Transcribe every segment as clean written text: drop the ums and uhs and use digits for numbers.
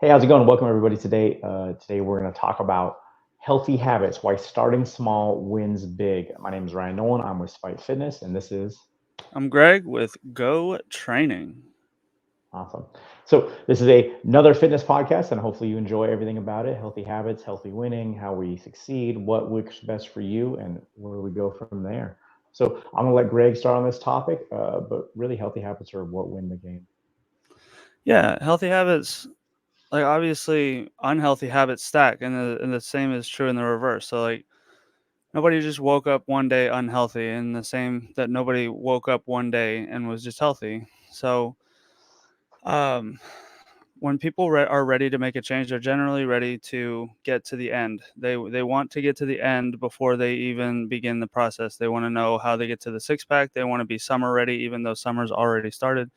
Hey, how's it going? Welcome everybody. Today we're going to talk about healthy habits. Why starting small wins big. My name is Ryan Nolan. I'm with Spite Fitness, and this is I'm Greg with Go Training. awesome. So this is another fitness podcast, and hopefully you enjoy everything about it. Healthy habits, healthy winning, how we succeed, what works best for you, and where we go from there. So I'm gonna let Greg start on this topic, but really, healthy habits are what win the game. Yeah, healthy habits, like obviously unhealthy habits stack, and the same is true in the reverse. So like nobody just woke up one day unhealthy, and the same that nobody woke up one day and was just healthy. So um when people are ready to make a change, they're generally ready to get to the end. They want to get to the end before they even begin the process. They want to know how they get to the six pack. They want to be summer ready, even though summer's already started.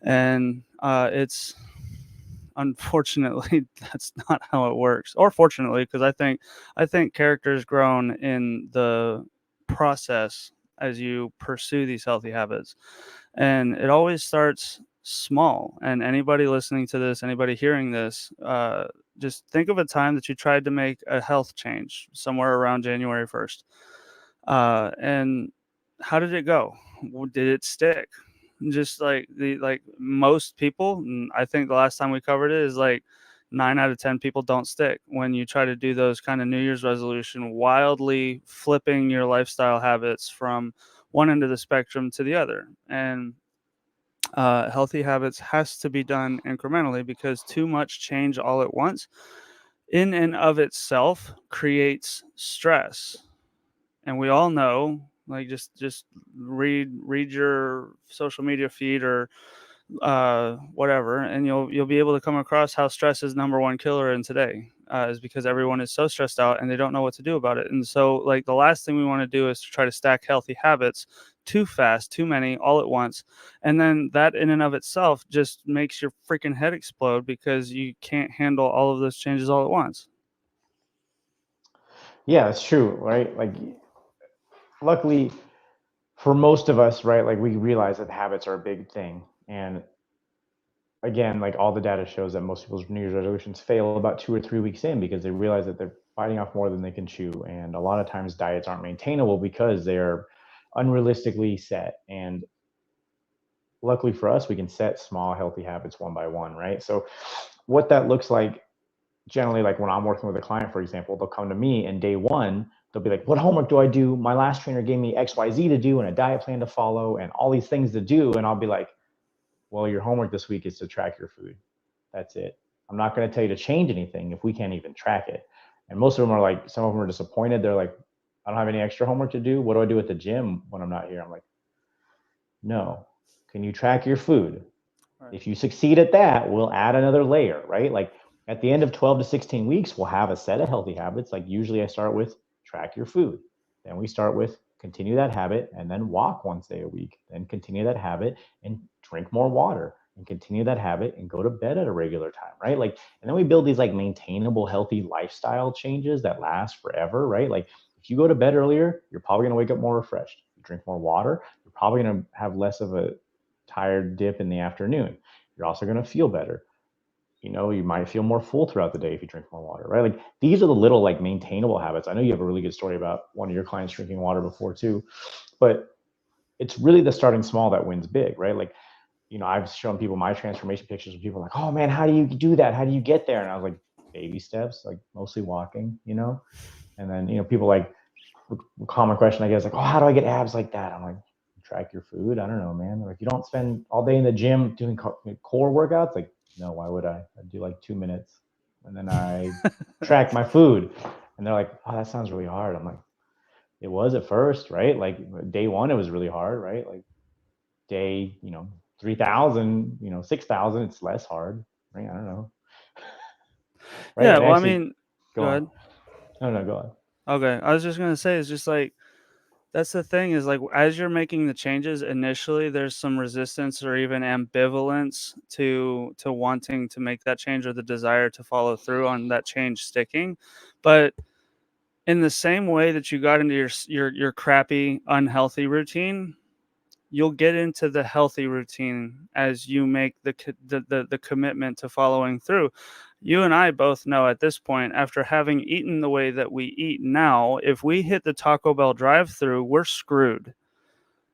And it's unfortunately that's not how it works, or fortunately, because I think character is grown in the process as you pursue these healthy habits, and it always starts small. And anybody listening to this, anybody hearing this, just think of a time that you tried to make a health change somewhere around January 1st, and how did it go? Did it stick? Just like most people, I think the last time we covered it is like 9 out of 10 people don't stick when you try to do those kind of New Year's resolution, wildly flipping your lifestyle habits from one end of the spectrum to the other. And healthy habits has to be done incrementally, because too much change all at once in and of itself creates stress. And we all know, like, just read your social media feed or whatever, and you'll be able to come across how stress is number one killer in today, is because everyone is so stressed out and they don't know what to do about it. And so like the last thing we want to do is to try to stack healthy habits too fast, too many all at once, and then that in and of itself just makes your freaking head explode because you can't handle all of those changes all at once. Yeah, it's true, right? Like, luckily for most of us, right, like we realize that habits are a big thing. And again, like all the data shows that most people's New Year's resolutions fail about 2 or 3 weeks in because they realize that they're biting off more than they can chew. And a lot of times diets aren't maintainable because they're unrealistically set. And luckily for us, we can set small, healthy habits one by one, right? So what that looks like generally, like when I'm working with a client, for example, they'll come to me and day one, they'll be like, what homework do I do? My last trainer gave me XYZ to do and a diet plan to follow and all these things to do. And I'll be like, well, your homework this week is to track your food. That's it. I'm not going to tell you to change anything if we can't even track it. And most of them are like, some of them are disappointed. They're like, I don't have any extra homework to do. What do I do at the gym when I'm not here? I'm like, no. Can you track your food? Right. If you succeed at that, we'll add another layer, right? Like at the end of 12 to 16 weeks, we'll have a set of healthy habits. Like usually I start with track your food. Then we start with continue that habit and then walk once a day a week. Then continue that habit and drink more water and continue that habit and go to bed at a regular time, right? Like, and then we build these like maintainable, healthy lifestyle changes that last forever, right? Like if you go to bed earlier, you're probably going to wake up more refreshed. You drink more water, you're probably going to have less of a tired dip in the afternoon. You're also going to feel better. You know, you might feel more full throughout the day if you drink more water, right? Like these are the little like maintainable habits. I know you have a really good story about one of your clients drinking water before too, but it's really the starting small that wins big, right? Like, you know, I've shown people my transformation pictures and people are like, oh man, how do you do that? How do you get there? And I was like, baby steps, like mostly walking, you know? And then, you know, people like, common question I guess, like, oh, how do I get abs like that? I'm like, track your food. I don't know, man. Like, you don't spend all day in the gym doing core workouts. Like, no, why would I? I do like 2 minutes, and then I track my food. And they're like, oh, that sounds really hard. I'm like, it was at first, right? Like day one, it was really hard, right? Like day, 3,000, 6,000, it's less hard, right? I don't know, right? Yeah, And well, I actually, mean, go go on. ahead. No, no, go on. Okay, I was just gonna say, it's just like that's the thing, is like as you're making the changes initially, there's some resistance or even ambivalence to wanting to make that change, or the desire to follow through on that change sticking. But in the same way that you got into your crappy unhealthy routine, you'll get into the healthy routine as you make the commitment to following through. You and I both know at this point, after having eaten the way that we eat now, if we hit the Taco Bell drive-through, we're screwed.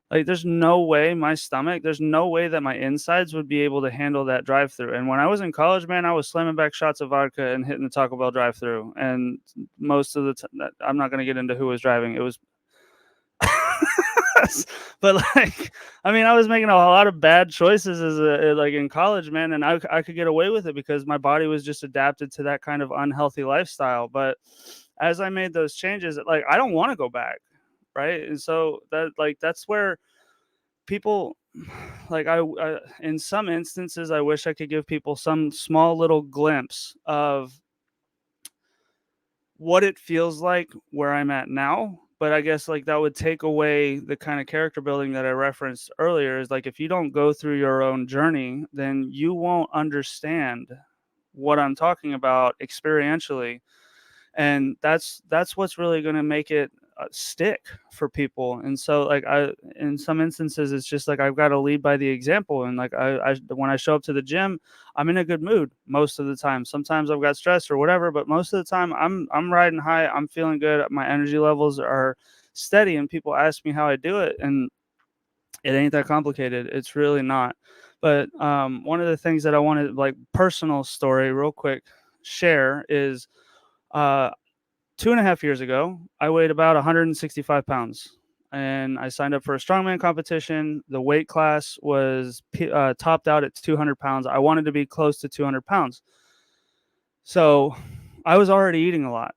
Like, there's no way there's no way that my insides would be able to handle that drive-through. And when I was in college, man, I was slamming back shots of vodka and hitting the Taco Bell drive-through. And most of the time, I'm not going to get into who was driving. It was but like, I mean, I was making a lot of bad choices like in college, man, and I could get away with it because my body was just adapted to that kind of unhealthy lifestyle. But as I made those changes, like, I don't want to go back, right? And so that's where people, like, I in some instances, I wish I could give people some small little glimpse of what it feels like where I'm at now. But I guess, like, that would take away the kind of character building that I referenced earlier. Is like, if you don't go through your own journey, then you won't understand what I'm talking about experientially. And that's what's really going to make it stick for people. And so, like, in some instances, it's just like I've got to lead by the example. And like, when I show up to the gym, I'm in a good mood most of the time. Sometimes I've got stress or whatever, but most of the time I'm riding high. I'm feeling good. My energy levels are steady, and people ask me how I do it, and it ain't that complicated. It's really not. But one of the things that I wanted, like, personal story, real quick, share is, uh, 2.5 years ago, I weighed about 165 pounds, and I signed up for a strongman competition. The weight class was topped out at 200 pounds. I wanted to be close to 200 pounds. So I was already eating a lot.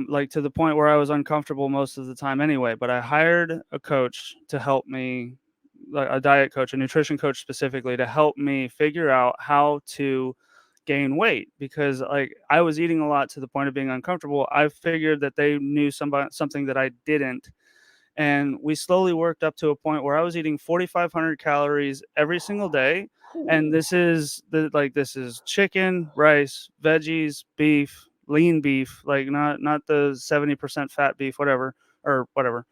Like, to the point where I was uncomfortable most of the time anyway, but I hired a coach to help me, like a diet coach, a nutrition coach specifically, to help me figure out how to gain weight, because, like, I was eating a lot to the point of being uncomfortable. I figured that they knew something that I didn't. And we slowly worked up to a point where I was eating 4,500 calories every single day. And this is this is chicken, rice, veggies, beef, lean beef, like, not the 70% fat beef, whatever, or whatever.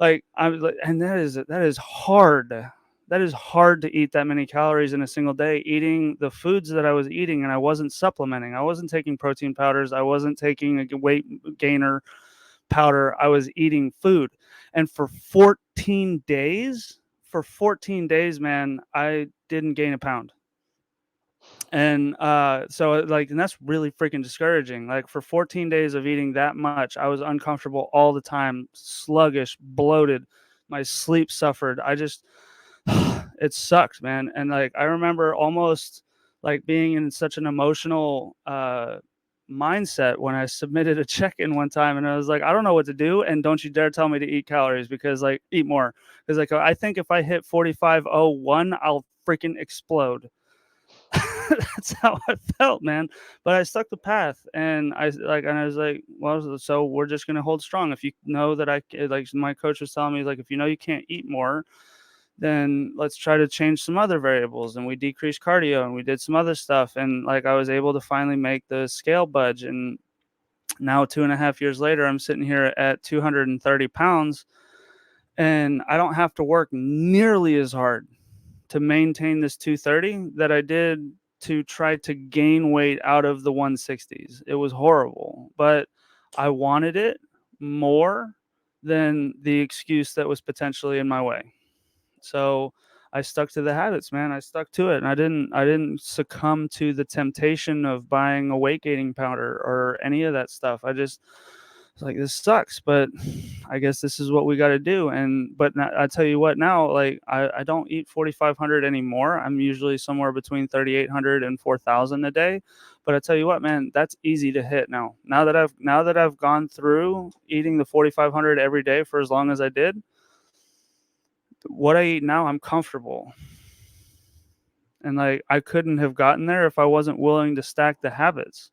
Like, and that is hard. That is hard to eat that many calories in a single day, eating the foods that I was eating, and I wasn't supplementing. I wasn't taking protein powders. I wasn't taking a weight gainer powder. I was eating food. And for 14 days, man, I didn't gain a pound. And so, like, and that's really freaking discouraging. Like, for 14 days of eating that much, I was uncomfortable all the time, sluggish, bloated. My sleep suffered. I just it sucked, man. And like, I remember almost like being in such an emotional mindset when I submitted a check-in one time, and I was like, I don't know what to do, and don't you dare tell me to eat calories, because, like, eat more, because, like, I think if I hit 4501, I'll freaking explode. That's how I felt, man. But I stuck the path, and I was like, well, so we're just gonna hold strong. If you know that like, my coach was telling me, like, if you know you can't eat more, then let's try to change some other variables. And we decreased cardio, and we did some other stuff, and like, I was able to finally make the scale budge. And now, 2.5 years later, I'm sitting here at 230 pounds, and I don't have to work nearly as hard to maintain this 230 that I did to try to gain weight out of the 160s. It was horrible, but I wanted it more than the excuse that was potentially in my way. So I stuck to the habits, man. I stuck to it, and I didn't succumb to the temptation of buying a weight gaining powder or any of that stuff. I just was like, this sucks, but I guess this is what we got to do. And but now, I tell you what, now, like, I don't eat 4,500 anymore. I'm usually somewhere between 3,800 and 4,000 a day. But I tell you what, man, that's easy to hit now. Now that I've gone through eating the 4,500 every day for as long as I did, what I eat now, I'm comfortable. And like, I couldn't have gotten there if I wasn't willing to stack the habits.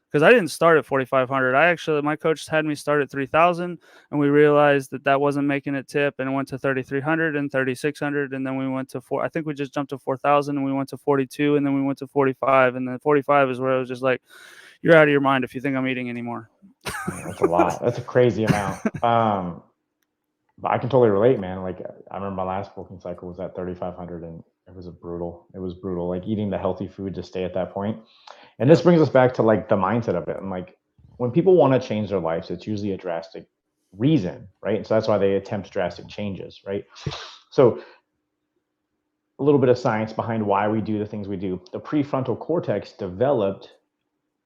Because I didn't start at 4,500. My coach had me start at 3,000, and we realized that that wasn't making it tip, and it went to 3,300 and 3,600, and then we went to I think we just jumped to 4,000, and we went to 42, and then we went to 45, and then 45 is where I was just like, you're out of your mind if you think I'm eating anymore. That's a lot. That's a crazy amount. But I can totally relate, man. Like I remember my last bulking cycle was at 3,500, and it was brutal. It was brutal. Like eating the healthy food to stay at that point. And this Yep. brings us back to like the mindset of it. And like when people want to change their lives, it's usually a drastic reason, right? And so that's why they attempt drastic changes, right? So a little bit of science behind why we do the things we do. The prefrontal cortex developed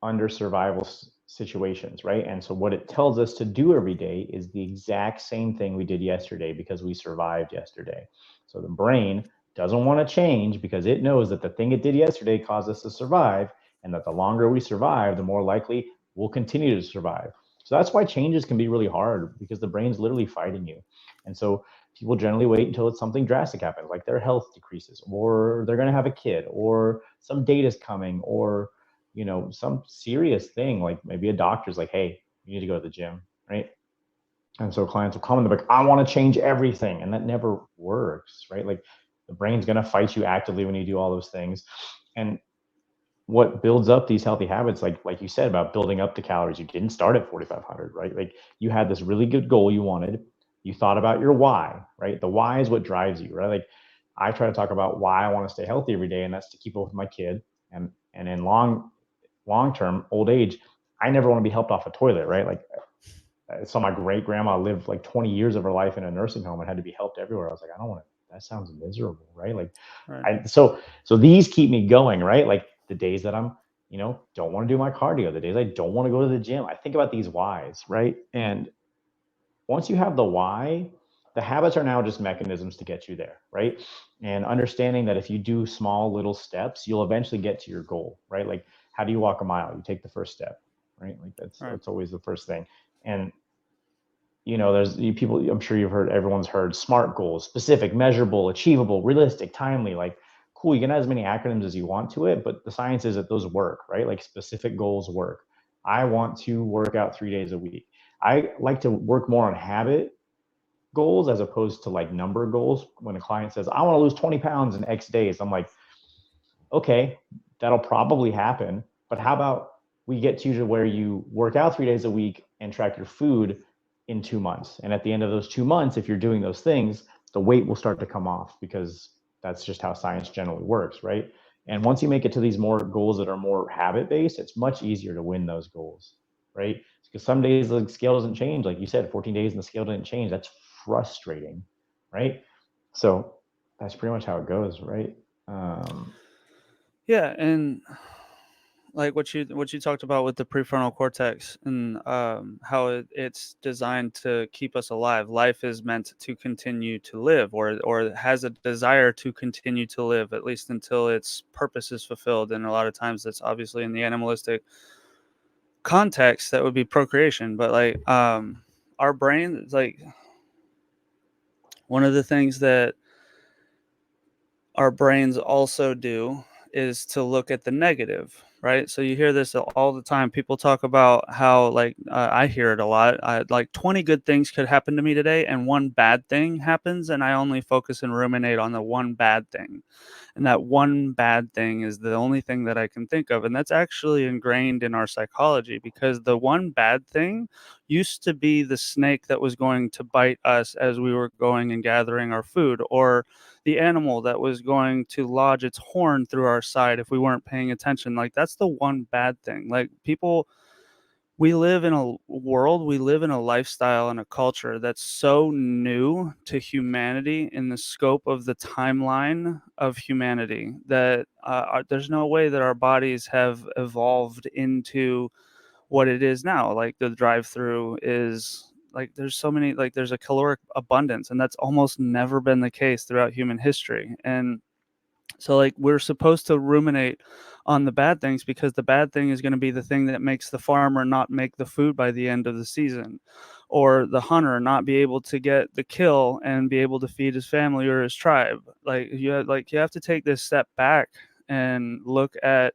under survival situations, right? And so what it tells us to do every day is the exact same thing we did yesterday because we survived yesterday. So the brain doesn't want to change because it knows that the thing it did yesterday caused us to survive, and that the longer we survive, the more likely we'll continue to survive. So that's why changes can be really hard, because the brain's literally fighting you. And so people generally wait until it's something drastic happens, like their health decreases, or they're going to have a kid, or some date is coming, or some serious thing, like maybe a doctor's like, hey, you need to go to the gym, right? And so clients will come and they're like, I want to change everything. And that never works, right? Like the brain's going to fight you actively when you do all those things. And what builds up these healthy habits, like you said about building up the calories, you didn't start at 4,500, right? Like you had this really good goal you wanted. You thought about your why, right? The why is what drives you, right? Like I try to talk about why I want to stay healthy every day, and that's to keep up with my kid. And in long-term old age, I never want to be helped off a toilet, right? Like I saw my great grandma live like 20 years of her life in a nursing home and had to be helped everywhere. I was like, I don't want to, that sounds miserable, right? Like Right. so these keep me going, right? Like the days that I'm, don't want to do my cardio, the days I don't want to go to the gym, I think about these whys, right? And once you have the why, the habits are now just mechanisms to get you there, right? And understanding that if you do small little steps, you'll eventually get to your goal, right? Like how do you walk a mile? You take the first step, right? Like Right. that's always the first thing. And there's people, I'm sure everyone's heard SMART goals: specific, measurable, achievable, realistic, timely. Like cool, you can add as many acronyms as you want to it, but the science is that those work, right? Like specific goals work. I want to work out 3 days a week. I like to work more on habit goals as opposed to like number goals. When a client says, I want to lose 20 pounds in X days, I'm like, okay, that'll probably happen. But how about we get you to where you work out 3 days a week and track your food in 2 months? And at the end of those 2 months, if you're doing those things, the weight will start to come off, because that's just how science generally works, right? And once you make it to these more goals that are more habit based, it's much easier to win those goals, right? Because some days the scale doesn't change. Like you said, 14 days and the scale didn't change. That's frustrating, right? So that's pretty much how it goes, right? Um, Yeah, and like what you talked about with the prefrontal cortex, and how it's designed to keep us alive. Life is meant to continue to live, or has a desire to continue to live, at least until its purpose is fulfilled. And a lot of times that's obviously in the animalistic context, that would be procreation. But like our brain, like one of the things that our brains also do is to look at the negative, right? So you hear this all the time. People talk about how, like, I hear it a lot. Like 20 good things could happen to me today, and one bad thing happens, and I only focus and ruminate on the one bad thing. And that one bad thing is the only thing that I can think of. And that's actually ingrained in our psychology, because the one bad thing used to be the snake that was going to bite us as we were going and gathering our food, or the animal that was going to lodge its horn through our side if we weren't paying attention. Like that's the one bad thing. Like people, we live in a world, we live in a lifestyle and a culture that's so new to humanity in the scope of the timeline of humanity, that there's no way that our bodies have evolved into what it is now. Like the drive through is like, there's so many, like there's a caloric abundance, and that's almost never been the case throughout human history. And so like we're supposed to ruminate on the bad things, because the bad thing is going to be the thing that makes the farmer not make the food by the end of the season, or the hunter not be able to get the kill and be able to feed his family or his tribe. Like you have to take this step back and look at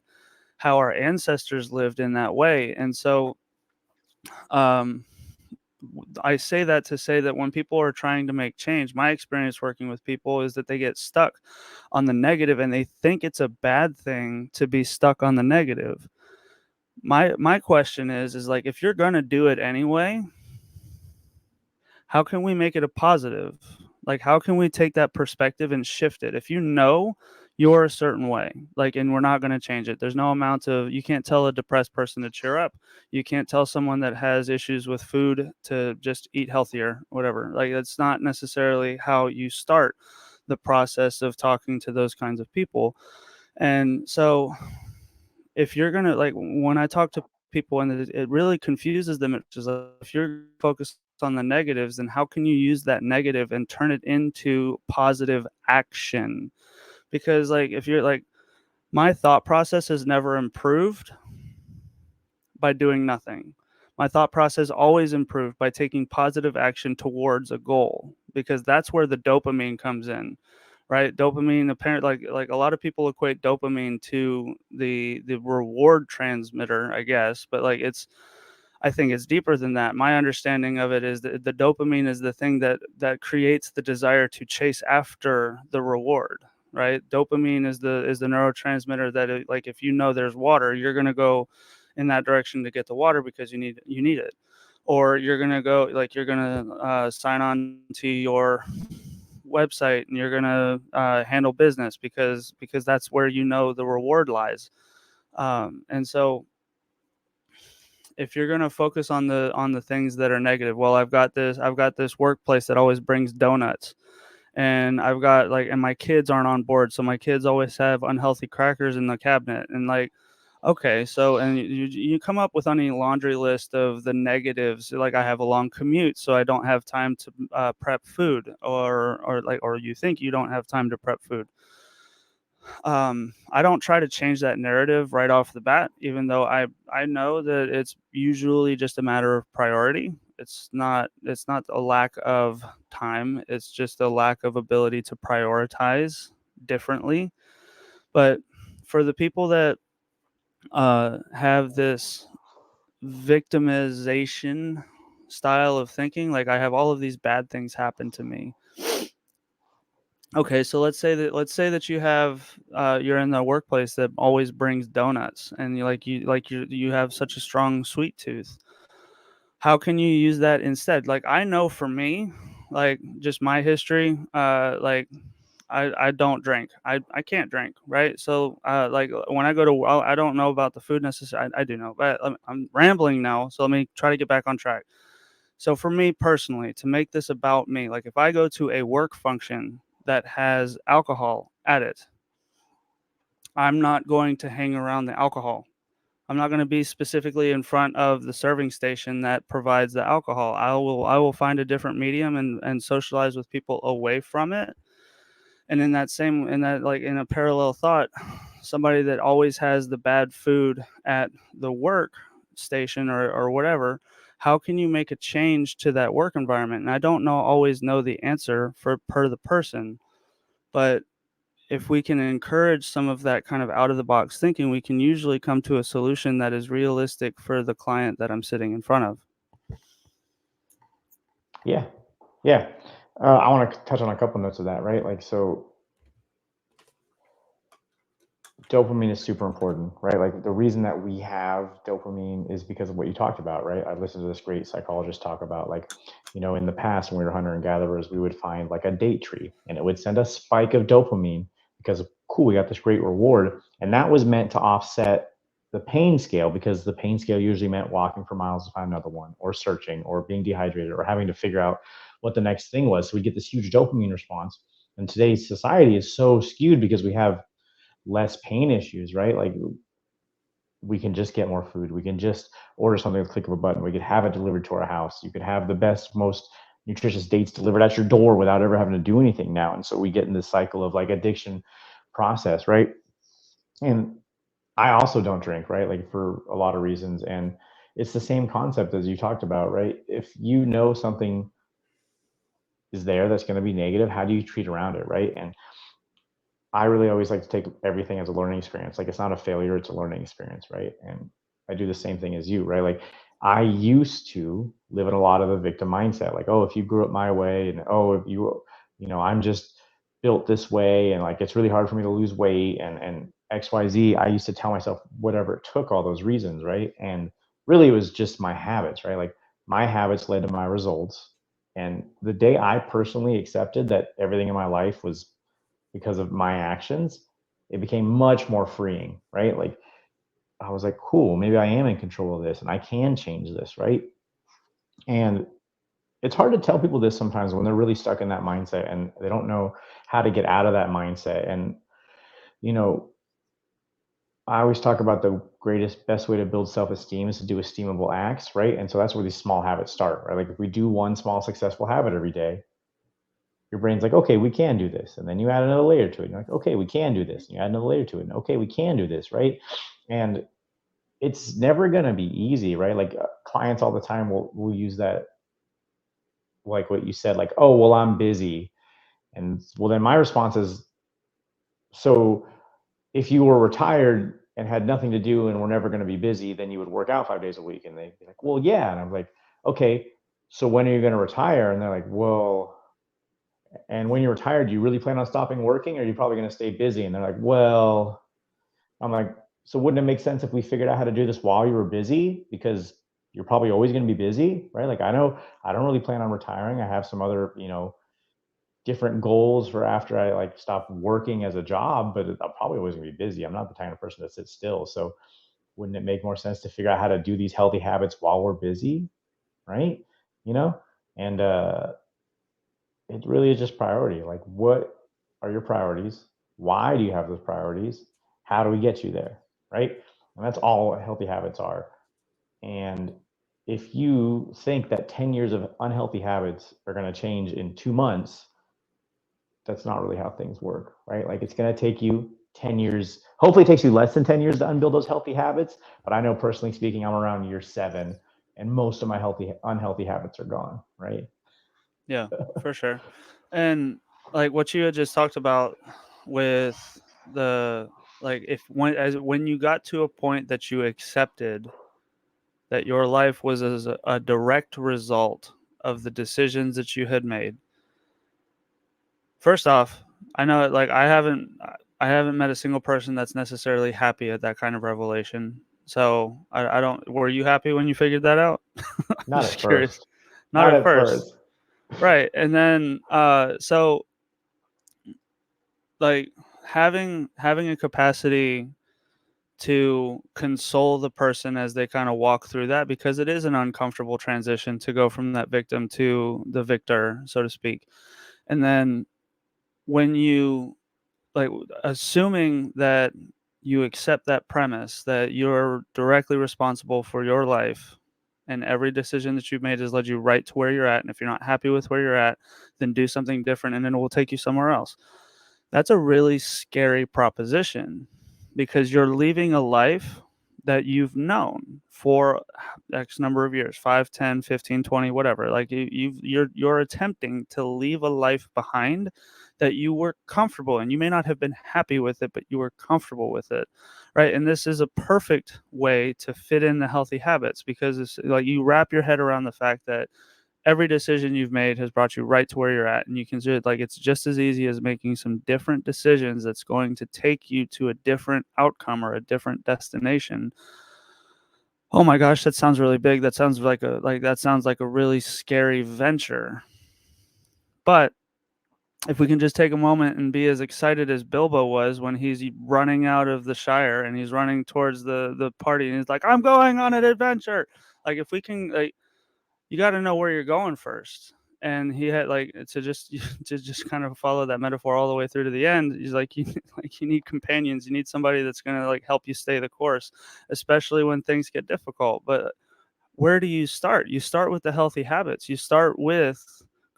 how our ancestors lived in that way. And so um I say that to say that when people are trying to make change, my experience working with people is that they get stuck on the negative, and they think it's a bad thing to be stuck on the negative. My question is like, if you're going to do it anyway, how can we make it a positive? Like, how can we take that perspective and shift it? If you know you're a certain way, like, and we're not going to change it, there's no amount of, you can't tell a depressed person to cheer up. You can't tell someone that has issues with food to just eat healthier, whatever. Like, that's not necessarily how you start the process of talking to those kinds of people. And so, if you're gonna, like, when I talk to people and it really confuses them, it's just like, if you're focused on the negatives, then how can you use that negative and turn it into positive action? Because, like, if you're like, my thought process has never improved by doing nothing. My thought process always improved by taking positive action towards a goal, because that's where the dopamine comes in, right? Dopamine, apparently, like a lot of people equate dopamine to the reward transmitter, I guess, but like, it's, I think it's deeper than that. My understanding of it is that the dopamine is the thing that creates the desire to chase after the reward, right? Dopamine is the neurotransmitter that like, if you know there's water, you're going to go in that direction to get the water because you need it. Or you're going to go, like, you're going to sign on to your website and you're going to handle business because that's where you know the reward lies. And so, if you're going to focus on the things that are negative, well, I've got this workplace that always brings donuts, and I've got, like, and my kids aren't on board, so my kids always have unhealthy crackers in the cabinet, and, like, okay, so, and you come up with any laundry list of the negatives, like, I have a long commute, so I don't have time to prep food, or you think you don't have time to prep food. I don't try to change that narrative right off the bat, even though I know that it's usually just a matter of priority. It's not a lack of time. It's just a lack of ability to prioritize differently. But for the people that have this victimization style of thinking, like, I have all of these bad things happen to me. Okay, so let's say that you have you're in the workplace that always brings donuts, and you have such a strong sweet tooth. How can you use that instead? Like, I know for me, like, just my history, like, I don't drink. I can't drink, right? So like, when I go to, well, I don't know about the food necessarily. I do know, but I'm rambling now, so let me try to get back on track. So for me personally, to make this about me, like, if I go to a work function that has alcohol at it, I'm not going to hang around the alcohol. I'm not going to be specifically in front of the serving station that provides the alcohol. I will find a different medium and socialize with people away from it. And in that, like, in a parallel thought, somebody that always has the bad food at the work station or whatever, how can you make a change to that work environment? And I don't know always know the answer for per the person, but if we can encourage some of that kind of out of the box thinking, we can usually come to a solution that is realistic for the client that I'm sitting in front of. Yeah, yeah. I want to touch on a couple notes of that, right? Like, so dopamine is super important, right? Like, the reason that we have dopamine is because of what you talked about, right? I listened to this great psychologist talk about, like, in the past when we were hunter and gatherers, we would find like a date tree and it would send a spike of dopamine because, cool, we got this great reward. And that was meant to offset the pain scale, because the pain scale usually meant walking for miles to find another one, or searching, or being dehydrated, or having to figure out what the next thing was. So we get this huge dopamine response. And today's society is so skewed because we have less pain issues, right? Like, we can just get more food. We can just order something with a click of a button. We could have it delivered to our house. You could have the best, most nutritious dates delivered at your door without ever having to do anything now. And so we get in this cycle of, like, addiction process, right? And I also don't drink, right? Like, for a lot of reasons. And it's the same concept as you talked about, right? If you know something is there that's going to be negative, how do you treat around it, right? And I really always like to take everything as a learning experience. Like, it's not a failure, it's a learning experience, right? And I do the same thing as you, right? Like, I used to live in a lot of the victim mindset. Like, oh, if you grew up my way, and oh, if I'm just built this way, and like, it's really hard for me to lose weight, and XYZ. I used to tell myself whatever it took, all those reasons, right? And really it was just my habits, right? Like, my habits led to my results. And the day I personally accepted that everything in my life was because of my actions, it became much more freeing, right? Like I was like, cool, maybe I am in control of this and I can change this, right? And it's hard to tell people this sometimes when they're really stuck in that mindset and they don't know how to get out of that mindset. And, you know, I always talk about the greatest, best way to build self esteem is to do esteemable acts, right? And so that's where these small habits start, right? Like if we do one small successful habit every day, your brain's like, okay, we can do this. And then you add another layer to it. And you're like, okay, we can do this. And you add another layer to it. And okay, we can do this, right? And it's never going to be easy, right? Like clients all the time will use that, like what you said, like, oh, well, I'm busy. And well, then my response is, so if you were retired and had nothing to do and were never going to be busy, then you would work out 5 days a week. And they'd be like, well, yeah. And I'm like, okay, so when are you going to retire? And they're like, well, and when you're retired, do you really plan on stopping working or are you probably going to stay busy? And they're like, well, I'm like, so wouldn't it make sense if we figured out how to do this while you were busy? Because you're probably always going to be busy, right? Like I know I don't really plan on retiring. I have some other, different goals for after I like stop working as a job, but I'm probably always gonna be busy. I'm not the kind of person that sits still. So wouldn't it make more sense to figure out how to do these healthy habits while we're busy, right? You know, and it really is just priority. Like, what are your priorities? Why do you have those priorities? How do we get you there, right? And that's all healthy habits are. And if you think that 10 years of unhealthy habits are going to change in 2 months, that's not really how things work, right? Like it's going to take you 10 years. Hopefully, it takes you less than 10 years to unbuild those healthy habits. But I know personally speaking, I'm around year 7, and most of my unhealthy habits are gone, right? Yeah, for sure. And like what you had just talked about with the like if when you got to a point that you accepted that your life was as a direct result of the decisions that you had made. First off, I know like I haven't met a single person that's necessarily happy at that kind of revelation. So I don't. Were you happy when you figured that out? I'm Not just at curious. first. Not Not at at first, first. right? And then so like having a capacity to console the person as they kind of walk through that, because it is an uncomfortable transition to go from that victim to the victor, so to speak. And then when you like assuming that you accept that premise that you're directly responsible for your life and every decision that you've made has led you right to where you're at, and if you're not happy with where you're at, then do something different and it will take you somewhere else. That's a really scary proposition because you're leaving a life that you've known for X number of years, 5, 10, 15, 20, whatever. Like you're attempting to leave a life behind that you were comfortable in. You may not have been happy with it, but you were comfortable with it. Right. And this is a perfect way to fit in the healthy habits because it's like you wrap your head around the fact that every decision you've made has brought you right to where you're at, and you consider it like it's just as easy as making some different decisions that's going to take you to a different outcome or a different destination. Oh my gosh, that sounds really big. That sounds like a really scary venture. But if we can just take a moment and be as excited as Bilbo was when he's running out of the Shire and he's running towards the party and he's like, I'm going on an adventure. Like if we can like you got to know where you're going first. And he had like to just to just kind of follow that metaphor all the way through to the end. He's like you need companions. You need somebody that's going to like help you stay the course, especially when things get difficult. But where do you start? You start with the healthy habits. You start with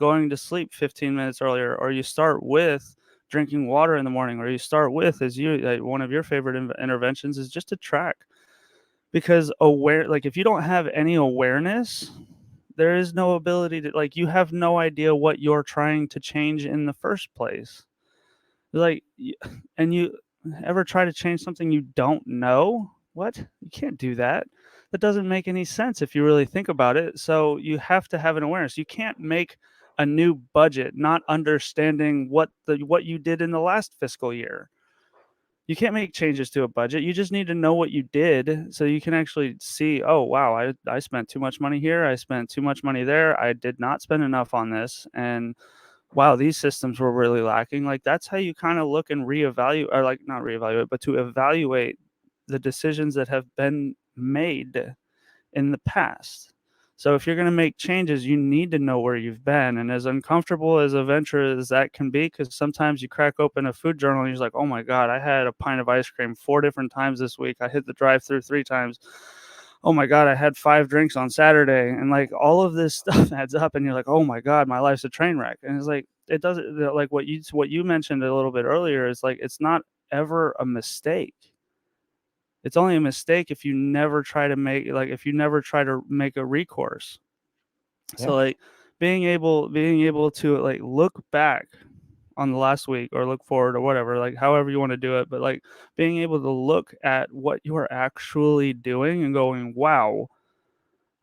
going to sleep 15 minutes earlier, or you start with drinking water in the morning, or you start with as you one of your favorite interventions is just to track, because like if you don't have any awareness, there is no ability to like you have no idea what you're trying to change in the first place. Like and you ever try to change something you don't know? What? You can't do that. That doesn't make any sense if you really think about it. So you have to have an awareness. You can't make a new budget not understanding what you did in the last fiscal year. you can't make changes to a budget. You just need to know what you did so you can actually see, oh, wow, I spent too much money here. I spent too much money there. I did not spend enough on this. And wow, these systems were really lacking. Like that's how you kind of look and reevaluate, or like not reevaluate, but to evaluate the decisions that have been made in the past. So if you're going to make changes, you need to know where you've been. And as uncomfortable as a venture as that can be, because sometimes you crack open a food journal and you're like, oh my God, I had a pint of ice cream 4 different times this week. I hit the drive-through 3 times. Oh my God, I had 5 drinks on Saturday. And like all of this stuff adds up and you're like, oh my God, my life's a train wreck. And it's like, it doesn't, like what you mentioned a little bit earlier is like, it's not ever a mistake. It's only a mistake if you never try to make a recourse. Yeah. So like being able to like look back on the last week or look forward or whatever, like however you want to do it, but like being able to look at what you are actually doing and going, wow,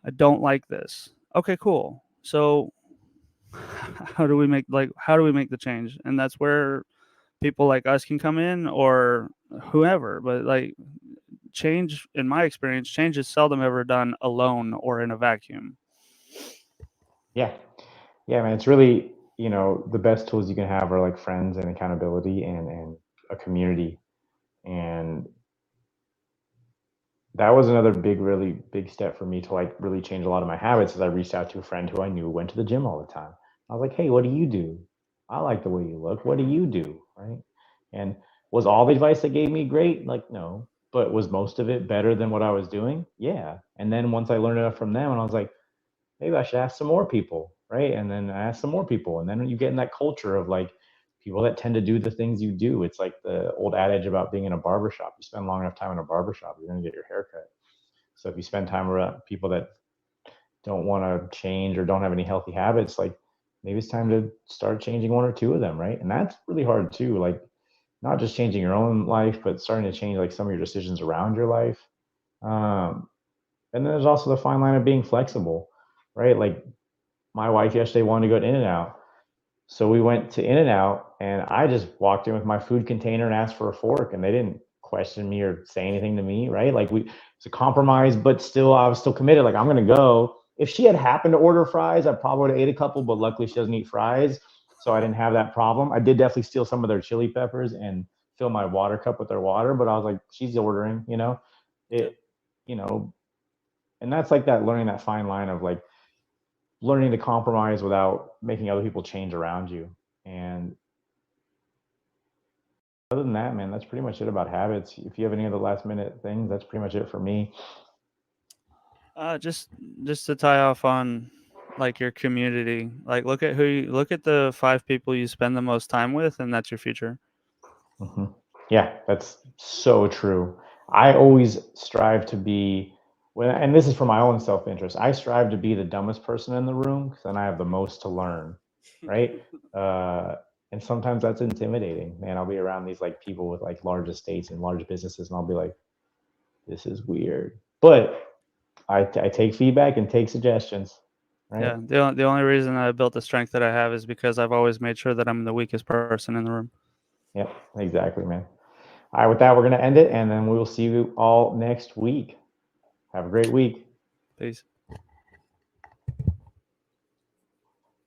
I don't like this. Okay, cool. So how do we make the change? And that's where people like us can come in, or whoever. But like change, in my experience, change is seldom ever done alone or in a vacuum. Yeah. Yeah, man. It's really, the best tools you can have are like friends and accountability and a community. And that was another really big step for me to like really change a lot of my habits. Is I reached out to a friend who I knew went to the gym all the time. I was like, hey, what do you do? I like the way you look. What do you do? Right. And was all the advice they gave me great? Like, no. But was most of it better than what I was doing? Yeah. And then once I learned enough from them, and I was like, maybe I should ask some more people, right? And then I asked some more people, and then you get in that culture of like people that tend to do the things you do. It's like the old adage about being in a barbershop. You spend long enough time in a barbershop, you're going to get your hair cut. So if you spend time around people that don't want to change or don't have any healthy habits, like maybe it's time to start changing one or two of them, right? And that's really hard too. Like not just changing your own life, but starting to change like some of your decisions around your life. Um, and then there's also the fine line of being flexible, right? Like my wife yesterday wanted to go to In-N-Out. So we went to In-N-Out and I just walked in with my food container and asked for a fork, and they didn't question me or say anything to me, right? Like it's a compromise, but still I was still committed. Like I'm gonna go. If she had happened to order fries, I probably would have ate a couple, but luckily she doesn't eat fries. So I didn't have that problem. I did definitely steal some of their chili peppers and fill my water cup with their water, but I was like, she's ordering, it, you know, and that's like that learning that fine line of like learning to compromise without making other people change around you. And other than that, man, that's pretty much it about habits. If you have any other last minute things, that's pretty much it for me. Just to tie off on like your community, like look at the 5 people you spend the most time with, and that's your future. Hmm. Yeah, that's so true. I always strive to be, and this is for my own self interest, I strive to be the dumbest person in the room because then I have the most to learn, right? Uh, and sometimes that's intimidating, man. I'll be around these like people with like large estates and large businesses, and I'll be like, this is weird. But I take feedback and take suggestions, right? Yeah, the only reason I built the strength that I have is because I've always made sure that I'm the weakest person in the room. Yep, exactly, man. All right, with that, we're going to end it, and then we will see you all next week. Have a great week. Peace.